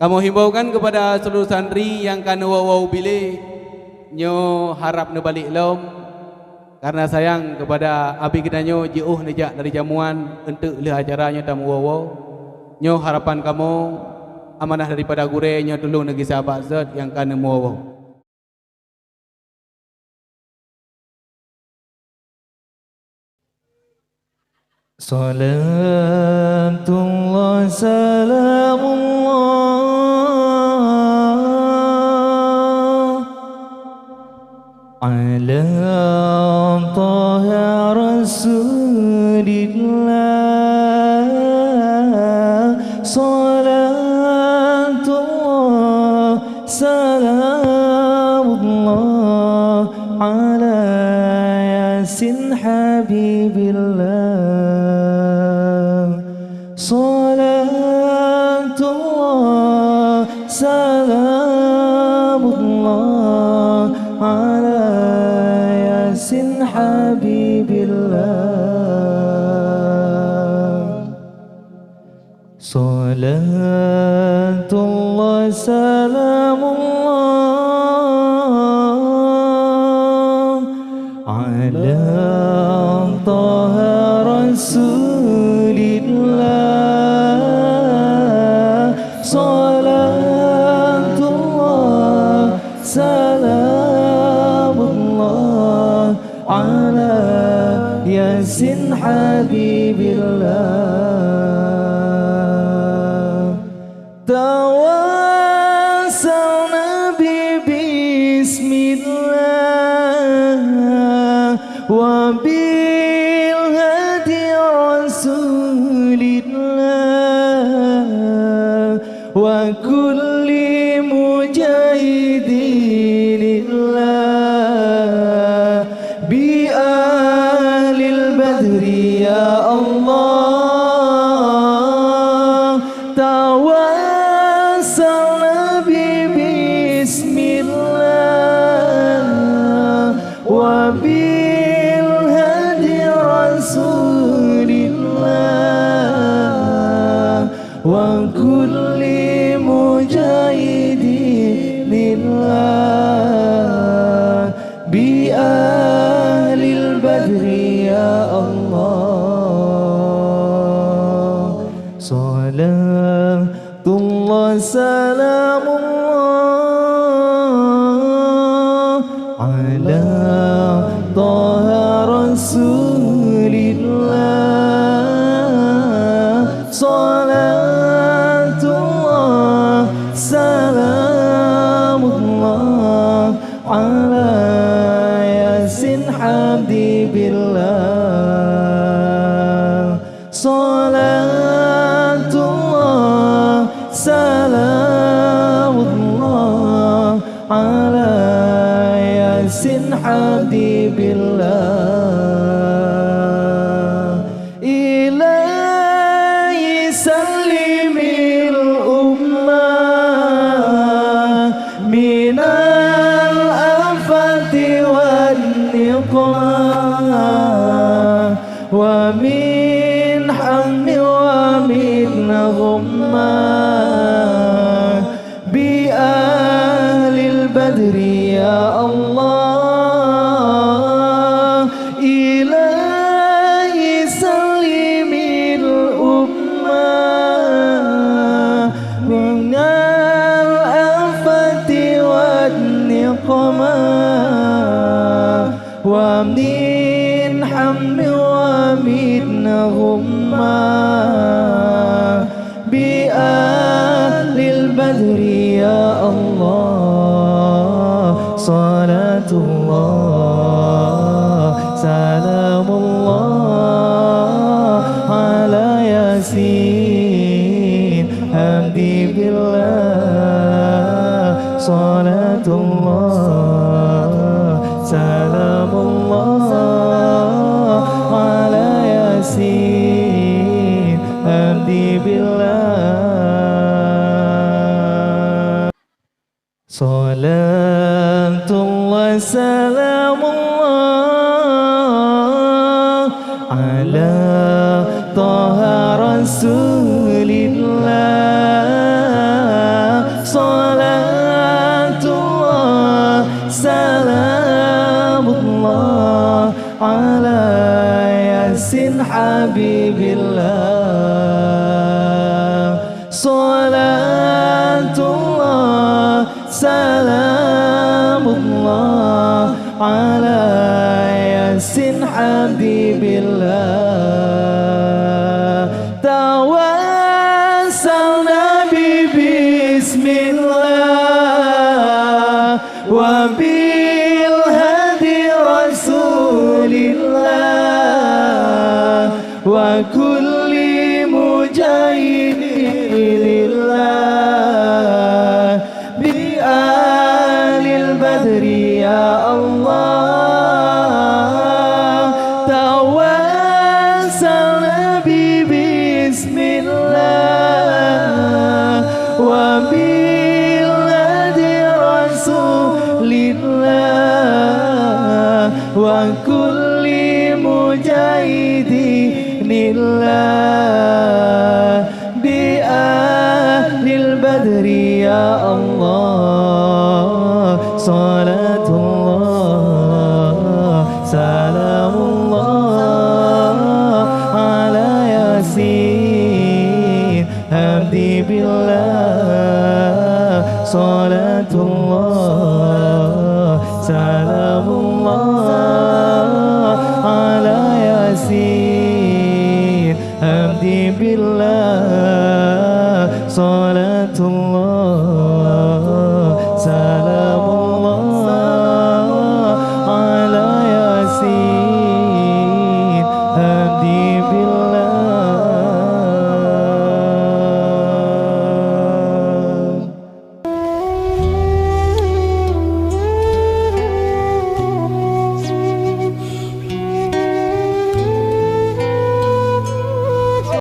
Kamu himbaukan kepada seluruh santri yang kena wawau bilik nyo harap ne balik lom karena sayang kepada abi kenanyo jauh nejak dari jamuan untuk le acaranya tamu wawau. Nyo harapan kamu amanah daripada gure nyo tolong negeri sahabat zat yang kena wawau. Salatullah salamullah ala taha rasulillah. Salatullah salamullah ala yasin habibillah. Salatullah salamullah ala yasin habibillah. Salatullah salamullah ala taha rasulillah. Salatullah salamullah ala yasin habibillah. Tawassalna bi bismillah wa bil hadi rasulillah wa kulli mujahidinillah bi ahlil badri ya Allah. Tawassalna bi bismillah wa bil hadi rasulillah wa kulli mujahidin lillah bi ahlil badri ya Allah. Salatullah salamullah ala taha rasulillah. Salatullah salamullah ala yasin habibillah. Salatullah salamullah ala yasin habibillah. Ilahi sallimil ummah minal afati wan niqmah wa min hammi wa min ghummah bi ahlil badri ya Allah. Ilahi sallimil ummah minal afati wan niqmah wa min hammi wa min ghummah bi ahlil badri ya Allah. Salatullah salamullah ala yasin habibillah. Salatullah salamullah ala yasin habibillah. Salatullah salamullah ala taha rasulillah. على ياسين حبيب الله صلاة الله سلام الله على ياسين حبيب الله توسلنا بسم الله وبالهدي رسول الله وكل مجاهد لله بآل البدر يا الله توسلنا بسم الله وبالهدي رسول الله وكل مجاهد لله بأهل البدر يا الله صلاة الله سلام الله على ياسين حبيب الله